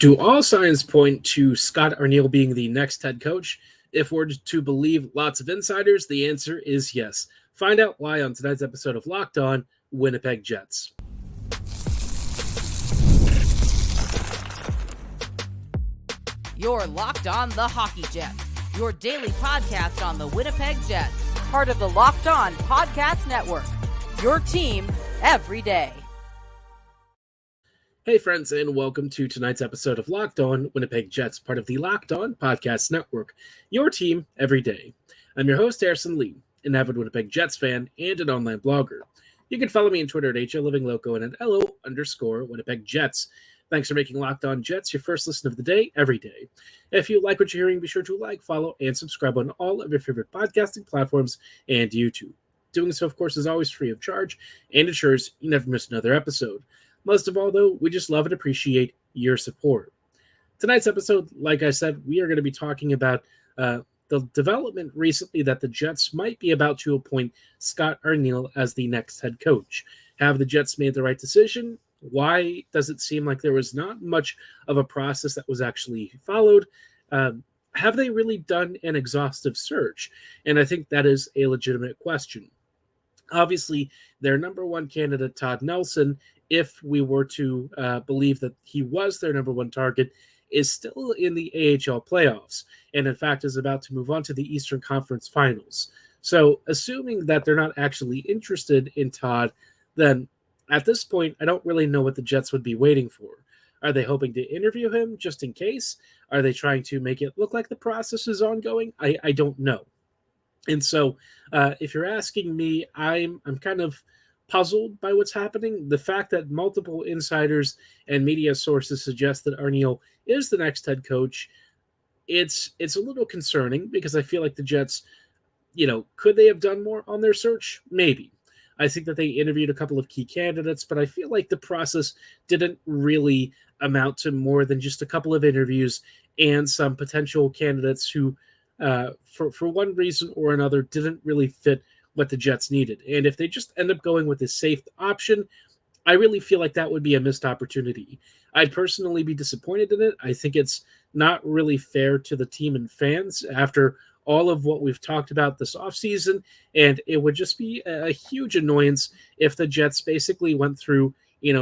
Do all signs point to Scott Arniel being the next head coach? If we're to believe lots of insiders, the answer is yes. Find out why on tonight's episode of Locked On Winnipeg Jets. You're Locked On the Hockey Jets, your daily podcast on the Winnipeg Jets, part of the Locked On Podcast Network, your team every day. Hey friends, and welcome to tonight's episode of Locked On Winnipeg Jets, part of the Locked On Podcast Network, your team every day. I'm your host, Harrison Lee, an avid Winnipeg Jets fan and an online blogger. You can follow me on Twitter at HLivingLoco and at LO_Winnipeg Jets. Thanks for making Locked On Jets your first listen of the day every day. If you like what you're hearing, be sure to like, follow, and subscribe on all of your favorite podcasting platforms and YouTube. Doing so, of course, is always free of charge and ensures you never miss another episode. Most of all, though, we just love and appreciate your support. Tonight's episode, like I said, we are going to be talking about the development recently that the Jets might be about to appoint Scott Arniel as the next head coach. Have the Jets made the right decision? Why does it seem like there was not much of a process that was actually followed? Have they really done an exhaustive search? And I think that is a legitimate question. Obviously, their number one candidate, Todd Nelson, if we were to believe that he was their number one target, is still in the AHL playoffs, and in fact is about to move on to the Eastern Conference Finals. So assuming that they're not actually interested in Todd, then at this point, I don't really know what the Jets would be waiting for. Are they hoping to interview him just in case? Are they trying to make it look like the process is ongoing? I don't know. And so if you're asking me, I'm kind of puzzled by what's happening. The fact that multiple insiders and media sources suggest that Arniel is the next head coach, it's a little concerning because I feel like the Jets, could they have done more on their search? Maybe. I think that they interviewed a couple of key candidates, but I feel like the process didn't really amount to more than just a couple of interviews and some potential candidates who, for one reason or another, didn't really fit what the Jets needed. And if they just end up going with the safe option, I really feel like that would be a missed opportunity. I'd personally be disappointed in it. I think it's not really fair to the team and fans after all of what we've talked about this offseason, and it would just be a huge annoyance if the Jets basically went through,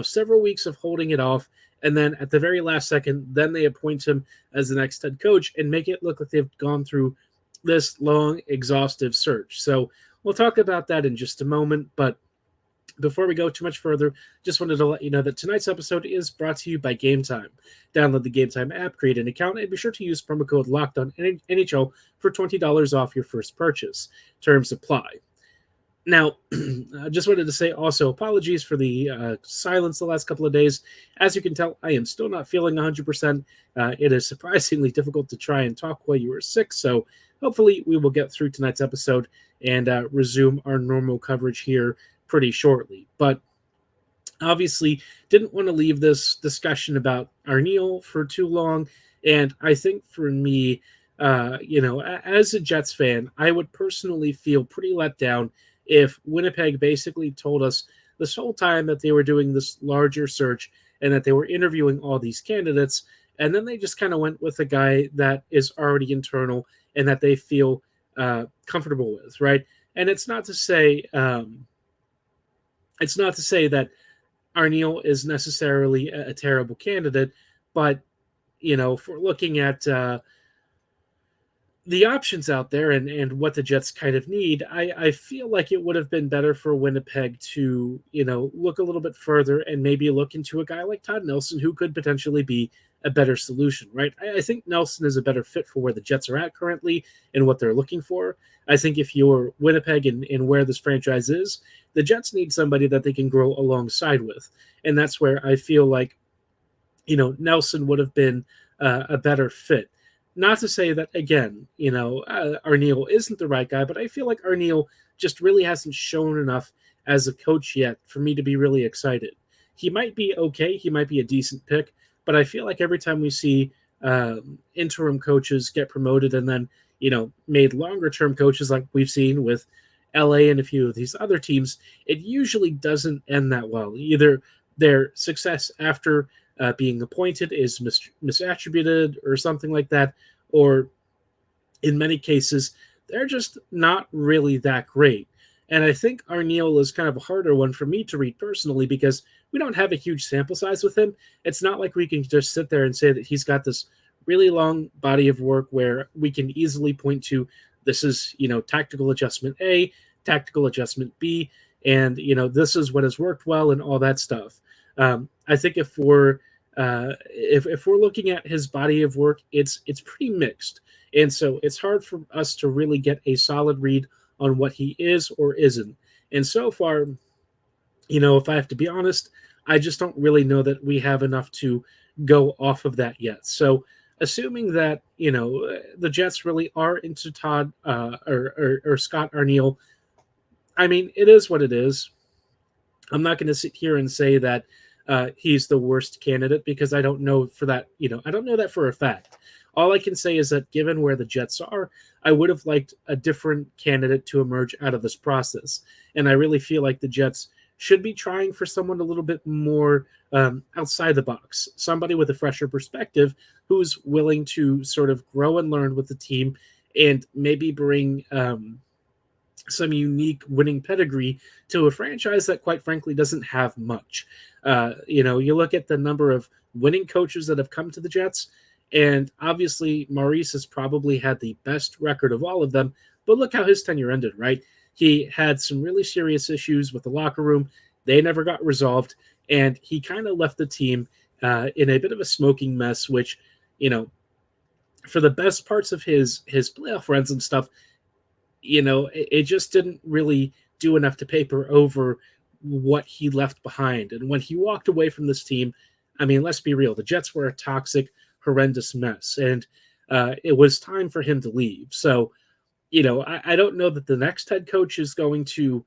several weeks of holding it off, and then at the very last second, then they appoint him as the next head coach and make it look like they've gone through this long, exhaustive search. So we'll talk about that in just a moment, but before we go too much further, just wanted to let you know that tonight's episode is brought to you by Game Time. Download the Game Time app, create an account, and be sure to use promo code LOCKEDON NHL for $20 off your first purchase. Terms apply. Now, I just wanted to say also apologies for the silence the last couple of days. As you can tell, I am still not feeling 100%. It is surprisingly difficult to try and talk while you are sick, so hopefully we will get through tonight's episode and resume our normal coverage here pretty shortly. But obviously didn't want to leave this discussion about Arniel for too long. And I think for me, as a Jets fan, I would personally feel pretty let down if Winnipeg basically told us this whole time that they were doing this larger search and that they were interviewing all these candidates, and then they just kind of went with a guy that is already internal and that they feel comfortable with, right? And it's not to say that Arniel is necessarily a terrible candidate, but if we're looking at the options out there and what the Jets kind of need, I feel like it would have been better for Winnipeg to, look a little bit further and maybe look into a guy like Todd Nelson who could potentially be a better solution, right? I think Nelson is a better fit for where the Jets are at currently and what they're looking for. I think if you're Winnipeg and where this franchise is, the Jets need somebody that they can grow alongside with. And that's where I feel like, Nelson would have been a better fit. Not to say that, again, Arniel isn't the right guy, but I feel like Arniel just really hasn't shown enough as a coach yet for me to be really excited. He might be okay. He might be a decent pick, but I feel like every time we see interim coaches get promoted and then, made longer-term coaches like we've seen with LA and a few of these other teams, it usually doesn't end that well. Either their success after being appointed is misattributed or something like that, or in many cases, they're just not really that great. And I think Arniel is kind of a harder one for me to read personally because we don't have a huge sample size with him. It's not like we can just sit there and say that he's got this really long body of work where we can easily point to this is, tactical adjustment A, tactical adjustment B, and, this is what has worked well and all that stuff. I think if we're looking at his body of work, it's pretty mixed. And so it's hard for us to really get a solid read on what he is or isn't. And so far, if I have to be honest, I just don't really know that we have enough to go off of that yet. So assuming that, the Jets really are into Todd or Scott Arniel, I mean, it is what it is. I'm not going to sit here and say that he's the worst candidate because I don't know for that, I don't know that for a fact. All I can say is that given where the Jets are, I would have liked a different candidate to emerge out of this process. And I really feel like the Jets should be trying for someone a little bit more outside the box, somebody with a fresher perspective who's willing to sort of grow and learn with the team and maybe bring some unique winning pedigree to a franchise that, quite frankly, doesn't have much. You look at the number of winning coaches that have come to the Jets, and obviously Maurice has probably had the best record of all of them, but look how his tenure ended, right? He had some really serious issues with the locker room. They never got resolved, and he kind of left the team in a bit of a smoking mess, which, for the best parts of his playoff runs and stuff, it just didn't really do enough to paper over what he left behind. And when he walked away from this team, I mean, let's be real, the Jets were a toxic, horrendous mess, and it was time for him to leave. So, I don't know that the next head coach is going to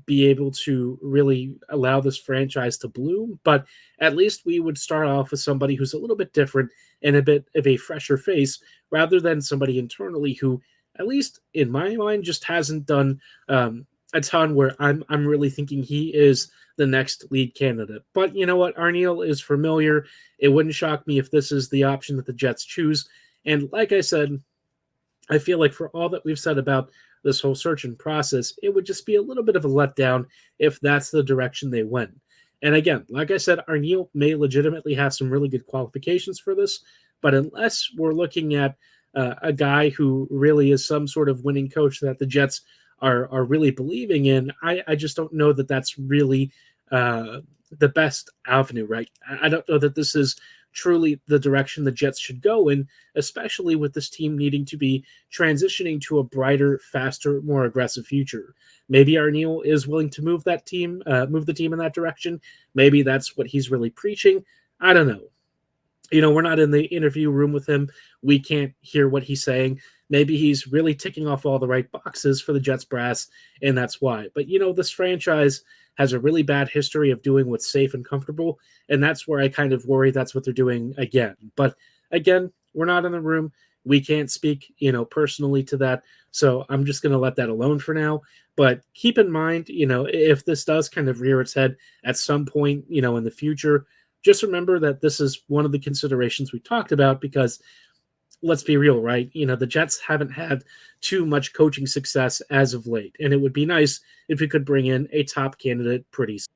be able to really allow this franchise to bloom, but at least we would start off with somebody who's a little bit different and a bit of a fresher face rather than somebody internally who, at least in my mind, just hasn't done a ton where I'm really thinking he is the next lead candidate. But you know what? Arniel is familiar. It wouldn't shock me if this is the option that the Jets choose. And like I said, I feel like for all that we've said about this whole search and process, it would just be a little bit of a letdown if that's the direction they went. And again, like I said, Arniel may legitimately have some really good qualifications for this, but unless we're looking at a guy who really is some sort of winning coach that the Jets are really believing in, I just don't know that that's really the best avenue, right? I don't know that this is truly the direction the Jets should go in, especially with this team needing to be transitioning to a brighter, faster, more aggressive future. Maybe Arniel is willing to move the team in that direction. Maybe that's what he's really preaching. I don't know. We're not in the interview room with him. We can't hear what he's saying. Maybe he's really ticking off all the right boxes for the Jets brass, and that's why. But, this franchise has a really bad history of doing what's safe and comfortable, and that's where I kind of worry that's what they're doing again. But, again, we're not in the room. We can't speak, personally to that, so I'm just going to let that alone for now. But keep in mind, if this does kind of rear its head at some point, in the future, just remember that this is one of the considerations we talked about because let's be real, right? The Jets haven't had too much coaching success as of late, and it would be nice if we could bring in a top candidate pretty soon.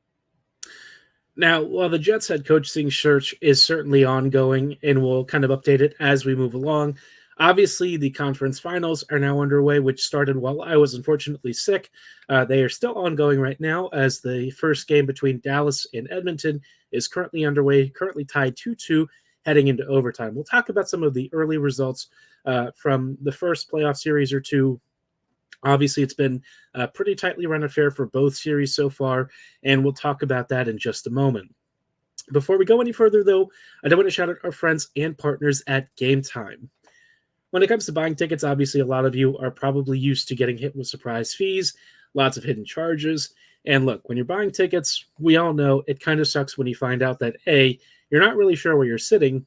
Now, while the Jets head coaching search is certainly ongoing, and we'll kind of update it as we move along, obviously the conference finals are now underway, which started while I was unfortunately sick. They are still ongoing right now as the first game between Dallas and Edmonton is currently underway, currently tied 2-2, heading into overtime. We'll talk about some of the early results from the first playoff series or two. Obviously, it's been a pretty tightly run affair for both series so far, and we'll talk about that in just a moment. Before we go any further, though, I do want to shout out our friends and partners at Game Time. When it comes to buying tickets, obviously, a lot of you are probably used to getting hit with surprise fees, lots of hidden charges. And look, when you're buying tickets, we all know it kind of sucks when you find out that A, you're not really sure where you're sitting,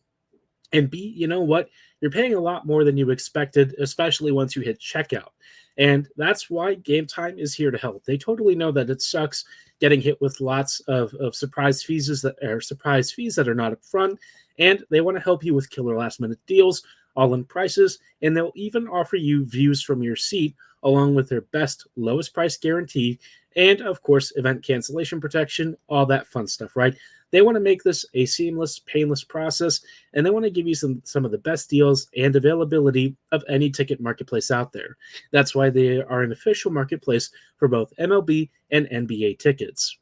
And B, you know what? You're paying a lot more than you expected, especially once you hit checkout. And that's why Game Time is here to help. They totally know that it sucks getting hit with lots of surprise fees that are not upfront, and they want to help you with killer last minute deals, all in prices, and they'll even offer you views from your seat along with their best lowest price guarantee, and of course event cancellation protection, all that fun stuff, right? They want to make this a seamless, painless process, and they want to give you some of the best deals and availability of any ticket marketplace out there. That's why they are an official marketplace for both MLB and NBA tickets.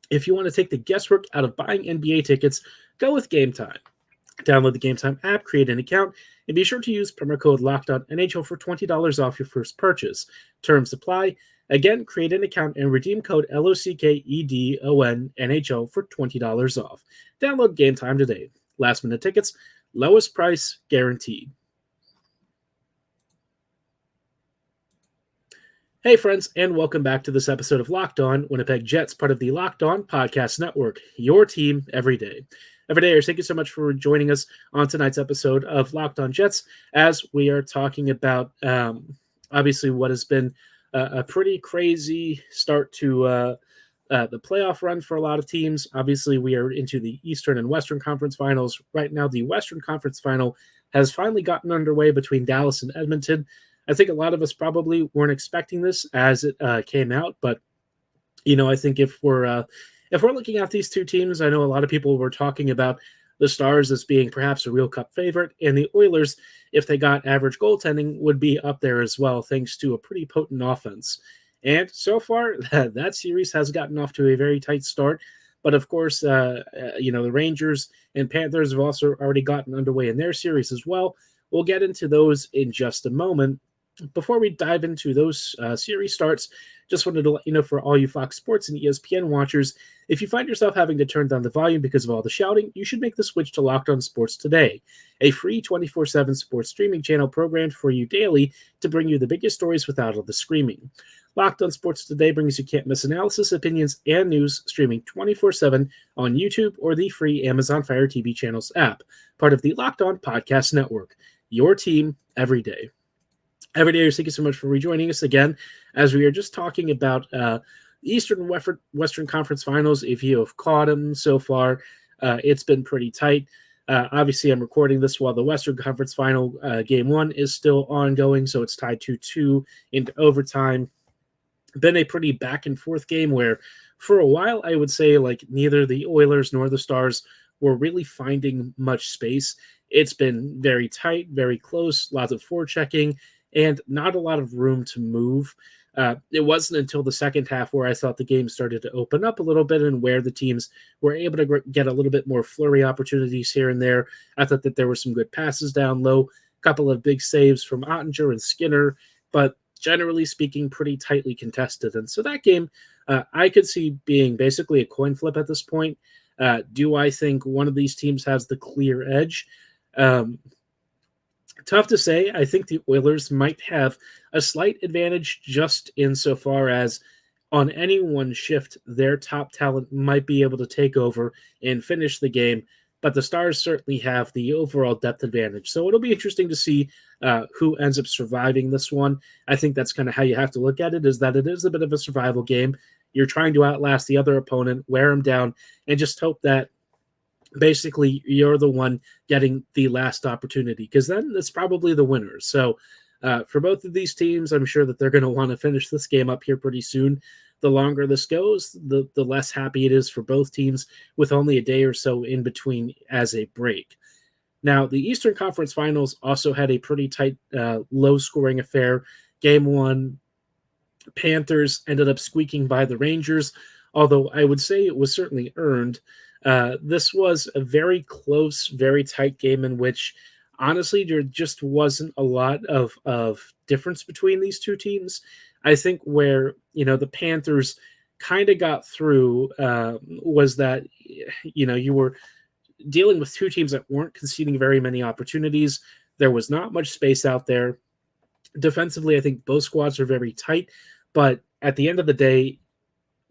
If you want to take the guesswork out of buying NBA tickets, go with Game Time. Download the Game Time app, create an account, and be sure to use promo code LOCKEDONNHL for $20 off your first purchase. Terms apply. Again, create an account and redeem code LOCKEDONNHL for $20 off. Download Game Time today. Last minute tickets, lowest price guaranteed. Hey, friends, and welcome back to this episode of Locked On Winnipeg Jets, part of the Locked On Podcast Network, your team every day. Everydayers, thank you so much for joining us on tonight's episode of Locked On Jets as we are talking about, obviously, what has been a pretty crazy start to the playoff run for a lot of teams. Obviously, we are into the Eastern and Western Conference Finals. Right now, the Western Conference Final has finally gotten underway between Dallas and Edmonton. I think a lot of us probably weren't expecting this as it came out, but I think if we're looking at these two teams, I know a lot of people were talking about the Stars as being perhaps a real Cup favorite, and the Oilers, if they got average goaltending, would be up there as well, thanks to a pretty potent offense. And so far, that series has gotten off to a very tight start. But of course, the Rangers and Panthers have also already gotten underway in their series as well. We'll get into those in just a moment. Before we dive into those series starts, just wanted to let you know, for all you Fox Sports and ESPN watchers, if you find yourself having to turn down the volume because of all the shouting, you should make the switch to Locked On Sports today, a free 24/7 sports streaming channel programmed for you daily to bring you the biggest stories without all the screaming. Locked On Sports Today brings you can't-miss analysis, opinions, and news, streaming 24/7 on YouTube or the free Amazon Fire TV channels app, part of the Locked On Podcast Network, your team every day. Everydayers, thank you so much for rejoining us again as we are just talking about Eastern and Western Conference Finals. If you have caught them so far, it's been pretty tight. Obviously, I'm recording this while the Western Conference Final Game 1 is still ongoing, so it's tied 2-2 into overtime. Been a pretty back-and-forth game where, for a while, I would say neither the Oilers nor the Stars were really finding much space. It's been very tight, very close, lots of forechecking, and not a lot of room to move. It wasn't until the second half where I thought the game started to open up a little bit and where the teams were able to get a little bit more flurry opportunities here and there. I thought that there were some good passes down low, a couple of big saves from Ottinger and Skinner, but generally speaking, pretty tightly contested. And so that game, I could see being basically a coin flip at this point. Do I think one of these teams has the clear edge? Tough to say. I think the Oilers might have a slight advantage just insofar as on any one shift, their top talent might be able to take over and finish the game, but the Stars certainly have the overall depth advantage. So it'll be interesting to see who ends up surviving this one. I think that's kind of how you have to look at it, is that it is a bit of a survival game. You're trying to outlast the other opponent, wear them down, and just hope that basically you're the one getting the last opportunity, because then it's probably the winner. So for both of these teams, I'm sure that they're going to want to finish this game up here pretty soon. The longer this goes, the less happy it is for both teams, with only a day or so in between as a break. Now, the Eastern Conference Finals also had a pretty tight, low-scoring affair. Game 1, Panthers ended up squeaking by the Rangers, although I would say it was certainly earned. This was a very close, very tight game in which, honestly, there just wasn't a lot of difference between these two teams. I think where, the Panthers kind of got through was that, you were dealing with two teams that weren't conceding very many opportunities. There was not much space out there. Defensively, I think both squads are very tight, but at the end of the day,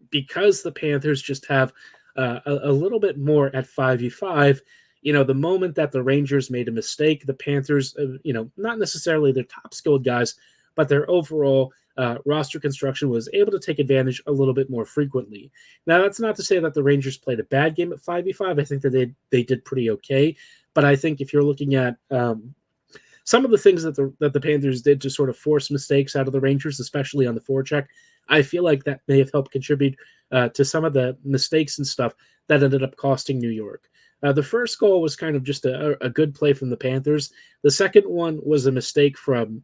because the Panthers just have a little bit more at 5v5, the moment that the Rangers made a mistake, the Panthers, not necessarily their top skilled guys, but their overall roster construction was able to take advantage a little bit more frequently. Now, that's not to say that the Rangers played a bad game at 5v5. I think that they did pretty okay. But I think if you're looking at some of the things that the Panthers did to sort of force mistakes out of the Rangers, especially on the forecheck, I feel like that may have helped contribute to some of the mistakes and stuff that ended up costing New York. The first goal was kind of just a good play from the Panthers. The second one was a mistake from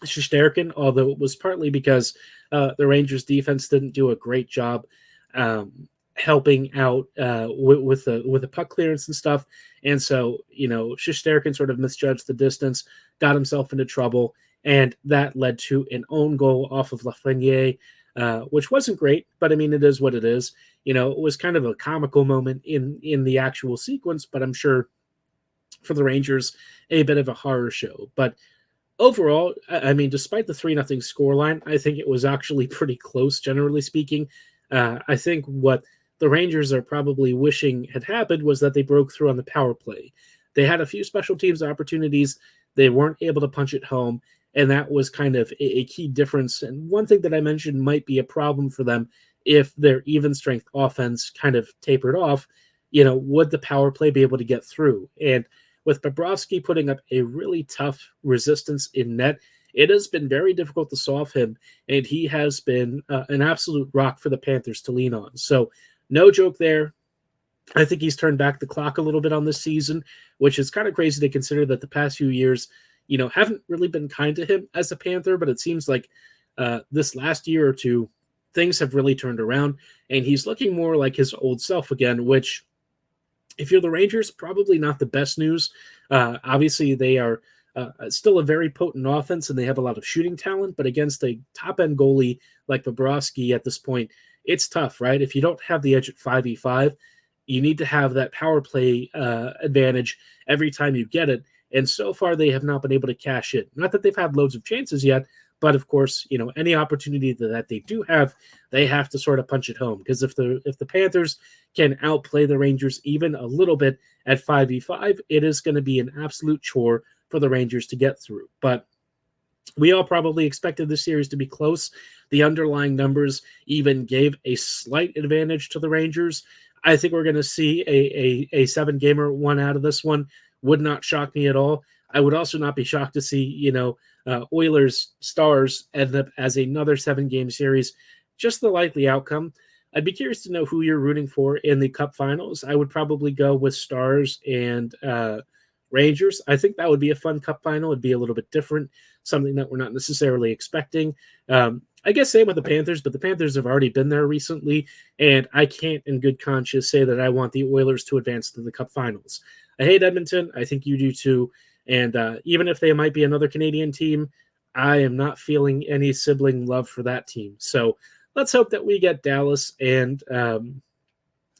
Shesterkin, although it was partly because the Rangers defense didn't do a great job helping out with the puck clearance and stuff. And so, Shesterkin sort of misjudged the distance, got himself into trouble, and that led to an own goal off of Lafreniere, which wasn't great, but I mean, it is what it is. It was kind of a comical moment in the actual sequence, but I'm sure for the Rangers, a bit of a horror show. But overall, I mean, despite the 3-0 scoreline, I think it was actually pretty close, generally speaking. I think what the Rangers are probably wishing had happened was that they broke through on the power play. They had a few special teams opportunities. They weren't able to punch it home, and that was kind of a key difference. And one thing that I mentioned might be a problem for them if their even strength offense kind of tapered off. Would the power play be able to get through? And with Bobrovsky putting up a really tough resistance in net, it has been very difficult to solve him, and he has been an absolute rock for the Panthers to lean on. So no joke there. I think he's turned back the clock a little bit on this season, which is kind of crazy to consider that the past few years, haven't really been kind to him as a Panther, but it seems like this last year or two, things have really turned around, and he's looking more like his old self again, which, if you're the Rangers, probably not the best news. Obviously, they are still a very potent offense, and they have a lot of shooting talent, but against a top-end goalie like Bobrovsky at this point, it's tough, right? If you don't have the edge at 5v5, you need to have that power play advantage every time you get it, and so far they have not been able to cash it. Not that they've had loads of chances yet, but of course, any opportunity that they do have, they have to sort of punch it home. Because if the Panthers can outplay the Rangers even a little bit at 5v5, it is going to be an absolute chore for the Rangers to get through. But we all probably expected this series to be close. The underlying numbers even gave a slight advantage to the Rangers. I think we're going to see a 7-gamer one out of this one. Would not shock me at all. I would also not be shocked to see, Oilers Stars end up as another 7-game series. Just the likely outcome. I'd be curious to know who you're rooting for in the Cup Finals. I would probably go with Stars and Rangers. I think that would be a fun Cup Final. It'd be a little bit different, something that we're not necessarily expecting. I guess same with the Panthers, but the Panthers have already been there recently, and I can't in good conscience say that I want the Oilers to advance to the Cup Finals. I hate Edmonton. I think you do too. And even if they might be another Canadian team, I am not feeling any sibling love for that team. So let's hope that we get Dallas and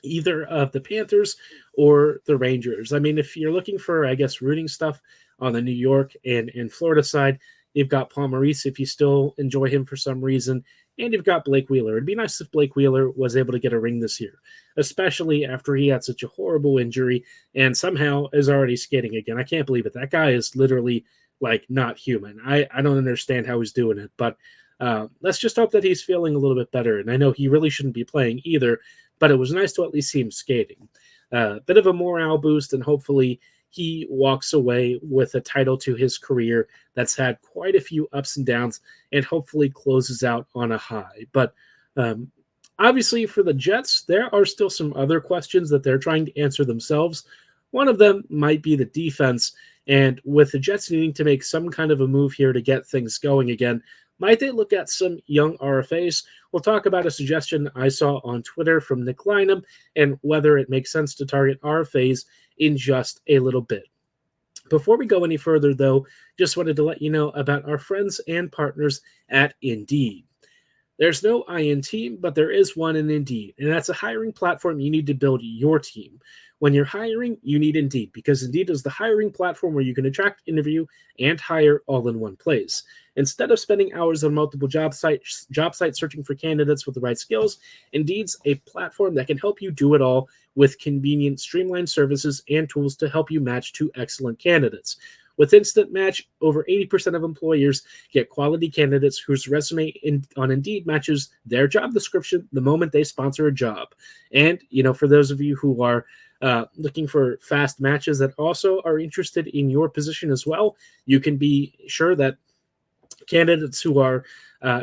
either of the Panthers or the Rangers. I mean, if you're looking for, I guess, rooting stuff on the New York and Florida side, you've got Paul Maurice if you still enjoy him for some reason, and you've got Blake Wheeler. It'd be nice if Blake Wheeler was able to get a ring this year, especially after he had such a horrible injury and somehow is already skating again. I can't believe it. That guy is literally not human. I don't understand how he's doing it, but let's just hope that he's feeling a little bit better. And I know he really shouldn't be playing either, but it was nice to at least see him skating. Bit of a morale boost, and hopefully he walks away with a title to his career that's had quite a few ups and downs and hopefully closes out on a high. But obviously for the Jets, there are still some other questions that they're trying to answer themselves. One of them might be the defense, and with the Jets needing to make some kind of a move here to get things going again, might they look at some young RFAs? We'll talk about a suggestion I saw on Twitter from Nick Lynham and whether it makes sense to target RFAs in just a little bit. Before we go any further, though, just wanted to let you know about our friends and partners at Indeed. There's no I in team, but there is one in Indeed, and that's a hiring platform you need to build your team. When you're hiring, you need Indeed, because Indeed is the hiring platform where you can attract, interview, and hire all in one place. Instead of spending hours on multiple job sites searching for candidates with the right skills, Indeed's a platform that can help you do it all with convenient, streamlined services and tools to help you match to excellent candidates. With Instant Match, over 80% of employers get quality candidates whose resume on Indeed matches their job description the moment they sponsor a job. And, for those of you who are looking for fast matches that also are interested in your position as well, you can be sure that candidates who are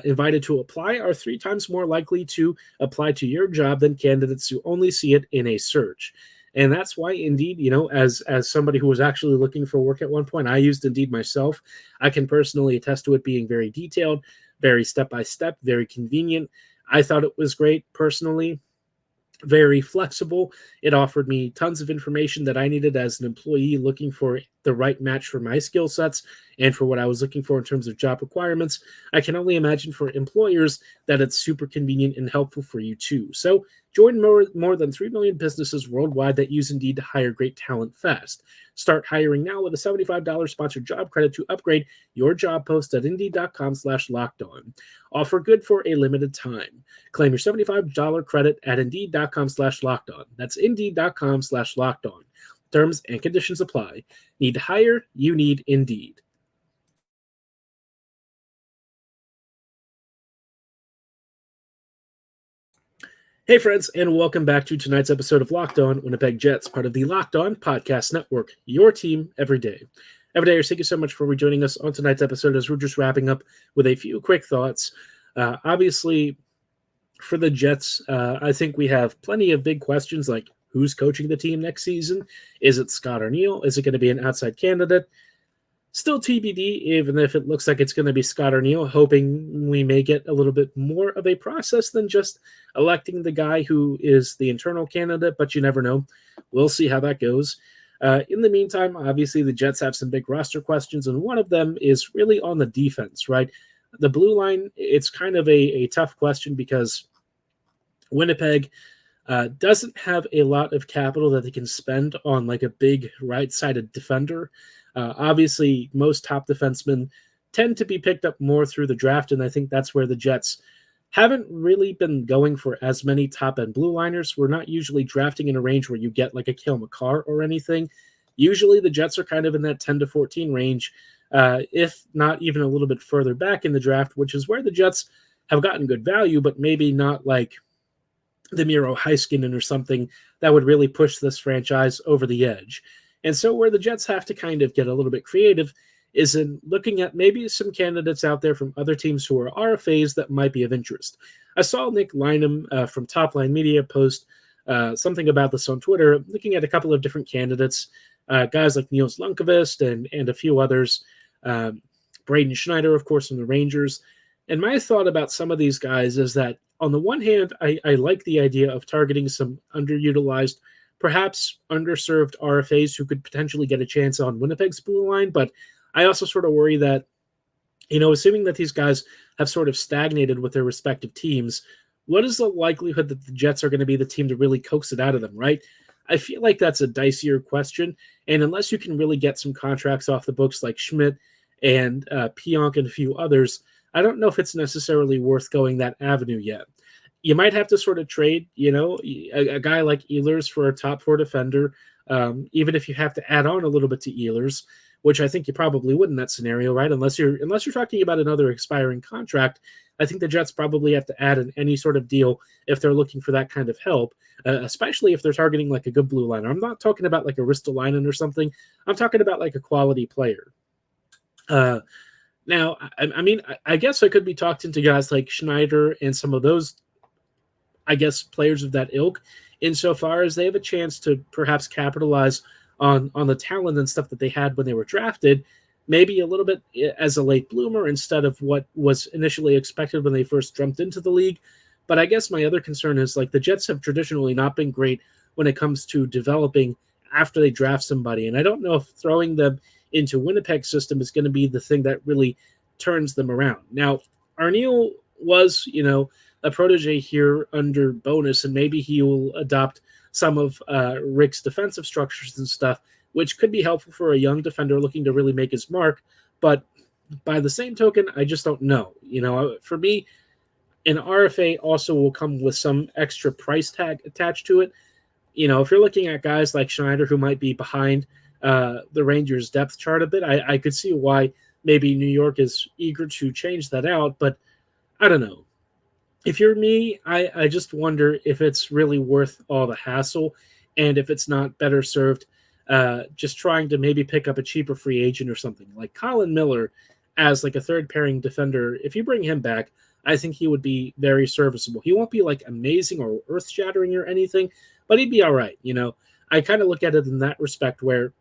invited to apply are 3 times more likely to apply to your job than candidates who only see it in a search. And that's why Indeed, as somebody who was actually looking for work at one point, I used Indeed myself. I can personally attest to it being very detailed, very step-by-step, very convenient. I thought it was great personally. Very flexible. It offered me tons of information that I needed as an employee looking for the right match for my skill sets and for what I was looking for in terms of job requirements. I can only imagine for employers that it's super convenient and helpful for you too. So join more than 3 million businesses worldwide that use Indeed to hire great talent fast. Start hiring now with a $75 sponsored job credit to upgrade your job post at Indeed.com/lockedon. Offer good for a limited time. Claim your $75 credit at Indeed.com/lockedon. That's Indeed.com/lockedon. Terms and conditions apply. Need to hire? You need Indeed. Hey friends, and welcome back to tonight's episode of Locked On Winnipeg Jets, part of the Locked On Podcast Network, your team every day. Every day, thank you so much for rejoining us on tonight's episode as we're just wrapping up with a few quick thoughts. Obviously, for the Jets, I think we have plenty of big questions like who's coaching the team next season? Is it Scott Arniel? Is it going to be an outside candidate? Still TBD, even if it looks like it's going to be Scott Arniel, hoping we may get a little bit more of a process than just electing the guy who is the internal candidate, but you never know. We'll see how that goes. In the meantime, obviously the Jets have some big roster questions, and one of them is really on the defense, right? The blue line, it's kind of a tough question because Winnipeg doesn't have a lot of capital that they can spend on like a big right-sided defender. Obviously, most top defensemen tend to be picked up more through the draft, and I think that's where the Jets haven't really been going for as many top-end blue liners. We're not usually drafting in a range where you get like a Cale Makar or anything. Usually the Jets are kind of in that 10 to 14 range, if not even a little bit further back in the draft, which is where the Jets have gotten good value, but maybe not like the Miro Heiskanen or something that would really push this franchise over the edge. And so where the Jets have to kind of get a little bit creative is in looking at maybe some candidates out there from other teams who are RFAs that might be of interest. I saw Nick Lynham from Top Line Media post something about this on Twitter, looking at a couple of different candidates, guys like Niels Lundqvist and a few others, Braden Schneider, of course, from the Rangers. And my thought about some of these guys is that on the one hand, I like the idea of targeting some underutilized, perhaps underserved RFAs who could potentially get a chance on Winnipeg's blue line. But I also sort of worry that, assuming that these guys have sort of stagnated with their respective teams, what is the likelihood that the Jets are going to be the team to really coax it out of them, right? I feel like that's a dicier question. And unless you can really get some contracts off the books like Schmidt and Pionk and a few others, I don't know if it's necessarily worth going that avenue yet. You might have to sort of trade, a guy like Ehlers for a top 4 defender, even if you have to add on a little bit to Ehlers, which I think you probably would in that scenario, right? Unless you're talking about another expiring contract, I think the Jets probably have to add in any sort of deal if they're looking for that kind of help, especially if they're targeting like a good blue liner. I'm not talking about like a Ristolainen or something. I'm talking about like a quality player. Now, I guess I could be talked into guys like Schneider and some of those, I guess, players of that ilk, insofar as they have a chance to perhaps capitalize on the talent and stuff that they had when they were drafted, maybe a little bit as a late bloomer instead of what was initially expected when they first jumped into the league. But I guess my other concern is like the Jets have traditionally not been great when it comes to developing after they draft somebody. And I don't know if throwing them into Winnipeg's system is going to be the thing that really turns them around. Now, Arniel was, a protege here under Bonus, and maybe he will adopt some of Rick's defensive structures and stuff, which could be helpful for a young defender looking to really make his mark. But By the same token, I just don't know. For me, an RFA also will come with some extra price tag attached to it. If you're looking at guys like Schneider who might be behind the Rangers' depth chart a bit, I could see why maybe New York is eager to change that out, but I don't know. If you're me, I just wonder if it's really worth all the hassle and if it's not better served just trying to maybe pick up a cheaper free agent or something. Like Colin Miller as like a third pairing defender, if you bring him back, I think he would be very serviceable. He won't be like amazing or earth shattering or anything, but he'd be all right. I kind of look at it in that respect where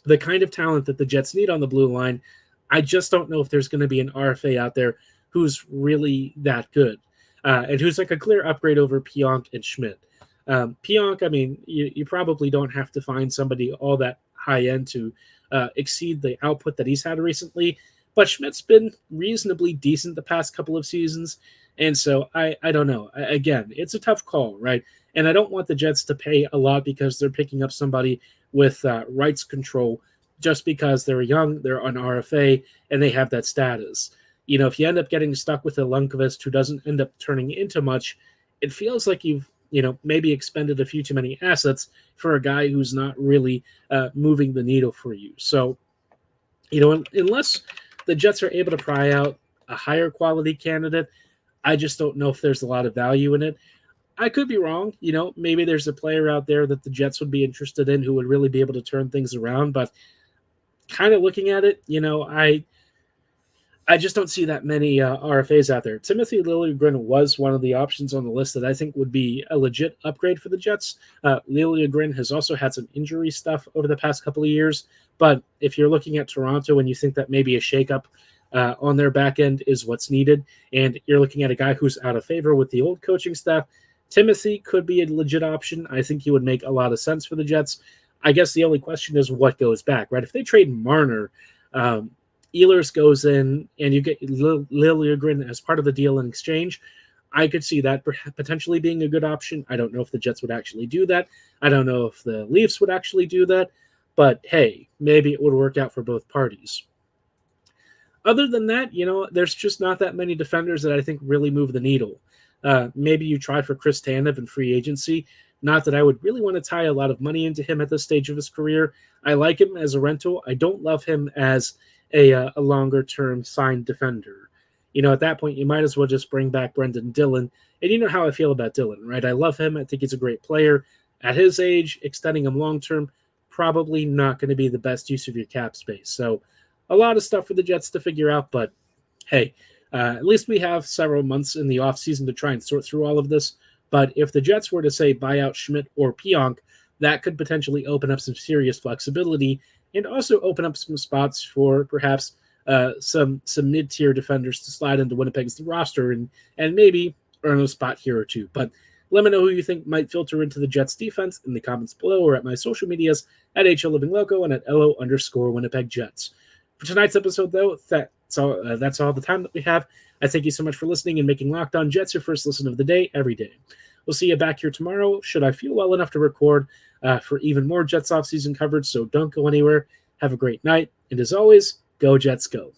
the kind of talent that the Jets need on the blue line, I just don't know if there's going to be an RFA out there who's really that good and who's like a clear upgrade over Pionk and Schmidt. Pionk, I mean, you probably don't have to find somebody all that high end to exceed the output that he's had recently, but Schmidt's been reasonably decent the past couple of seasons, and so I don't know. Again, it's a tough call, right? And I don't want the Jets to pay a lot because they're picking up somebody with rights control just because they're young, they're on RFA, and they have that status. If you end up getting stuck with a Lundqvist who doesn't end up turning into much, it feels like you've maybe expended a few too many assets for a guy who's not really moving the needle for you. So, unless the Jets are able to pry out a higher quality candidate, I just don't know if there's a lot of value in it. I could be wrong. Maybe there's a player out there that the Jets would be interested in who would really be able to turn things around. But kind of looking at it, I just don't see that many RFAs out there. Timothy Liljegren was one of the options on the list that I think would be a legit upgrade for the Jets. Liljegren has also had some injury stuff over the past couple of years. But if you're looking at Toronto and you think that maybe a shakeup on their back end is what's needed, and you're looking at a guy who's out of favor with the old coaching staff, Timothy could be a legit option. I think he would make a lot of sense for the Jets. I guess the only question is what goes back, right? If they trade Marner, Ehlers goes in, and you get Liljegren as part of the deal in exchange, I could see that potentially being a good option. I don't know if the Jets would actually do that. I don't know if the Leafs would actually do that. But hey, maybe it would work out for both parties. Other than that, there's just not that many defenders that I think really move the needle. Maybe you try for Chris Tanev in free agency. Not that I would really want to tie a lot of money into him at this stage of his career. I like him as a rental. I don't love him as a longer-term signed defender. At that point, you might as well just bring back Brendan Dillon. And you know how I feel about Dillon, right? I love him. I think he's a great player. At his age, extending him long-term, probably not going to be the best use of your cap space. So a lot of stuff for the Jets to figure out, but hey, at least we have several months in the offseason to try and sort through all of this. But if the Jets were to, say, buy out Schmidt or Pionk, that could potentially open up some serious flexibility and also open up some spots for perhaps some mid-tier defenders to slide into Winnipeg's roster and maybe earn a spot here or two. But let me know who you think might filter into the Jets defense in the comments below or at my social medias at HLLivingLoco and at LO_Winnipeg Jets. For tonight's episode, though, that's all the time that we have. I thank you so much for listening and making Locked On Jets your first listen of the day every day. We'll see you back here tomorrow, should I feel well enough to record for even more Jets offseason coverage, so don't go anywhere. Have a great night, and as always, go Jets go.